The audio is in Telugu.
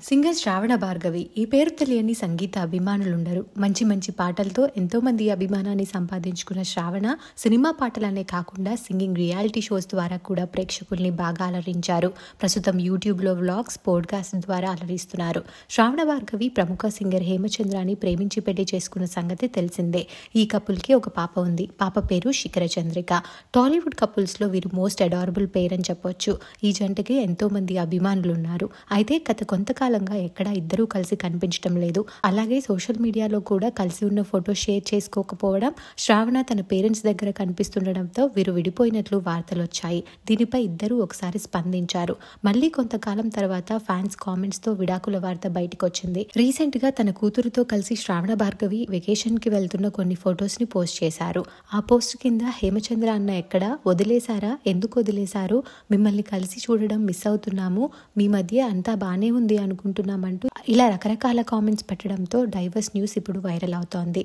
సింగర్ శ్రావణ భార్గవి ఈ పేరు తెలియని సంగీత అభిమానులుండరు. మంచి మంచి పాటలతో ఎంతో మంది అభిమానాన్ని సంపాదించుకున్న శ్రావణ సినిమా పాటలనే కాకుండా సింగింగ్ రియాలిటీ షోస్ ద్వారా కూడా ప్రేక్షకుల్ని బాగా అలరించారు. ప్రస్తుతం యూట్యూబ్లో వ్లాగ్స్, పోడ్కాస్ట్ ద్వారా అలరిస్తున్నారు. శ్రావణ భార్గవి ప్రముఖ సింగర్ హేమచంద్రాని ప్రేమించి పెళ్లి చేసుకున్న సంగతి తెలిసిందే. ఈ కపుల్కి ఒక పాప ఉంది. పాప పేరు శిఖర చంద్రిక. టాలీవుడ్ కపుల్స్లో వీరు మోస్ట్ అడారబుల్ పేర్ అని చెప్పొచ్చు. ఈ జంటకి ఎంతో మంది అభిమానులున్నారు. అయితే గత కొంతకాలంగా ఎక్కడా ఇద్దరూ కలిసి కనిపించడం లేదు. అలాగే సోషల్ మీడియాలో కూడా కలిసి ఉన్న ఫోటో షేర్ చేసుకోకపోవడం, శ్రావణ తన పేరెంట్స్ దగ్గర కనిపిస్తుండడంతో వీరు విడిపోయినట్లు వార్తలు వచ్చాయి. దీనిపై ఇద్దరూ ఒకసారి స్పందించారు. మళ్ళీ కొంతకాలం తర్వాత ఫ్యాన్స్ కామెంట్స్ తో విడాకుల వార్త బయటకు వచ్చింది. రీసెంట్ గా తన కూతురుతో కలిసి శ్రావణ భార్గవి వెకేషన్ కి వెళ్తున్న కొన్ని ఫొటోస్ ని పోస్ట్ చేశారు. ఆ పోస్ట్ కింద హేమచంద్ర అన్న ఎక్కడ వదిలేశారా, ఎందుకు వదిలేశారు, మిమ్మల్ని కలిసి చూడడం మిస్ అవుతున్నాము, మీ మధ్య అంతా బానే ఉంది అనుకుంటున్నామంటూ ఇలా రకరకాల కామెంట్స్ పెట్టడంతో డైవర్స్ న్యూస్ ఇప్పుడు వైరల్ అవుతోంది.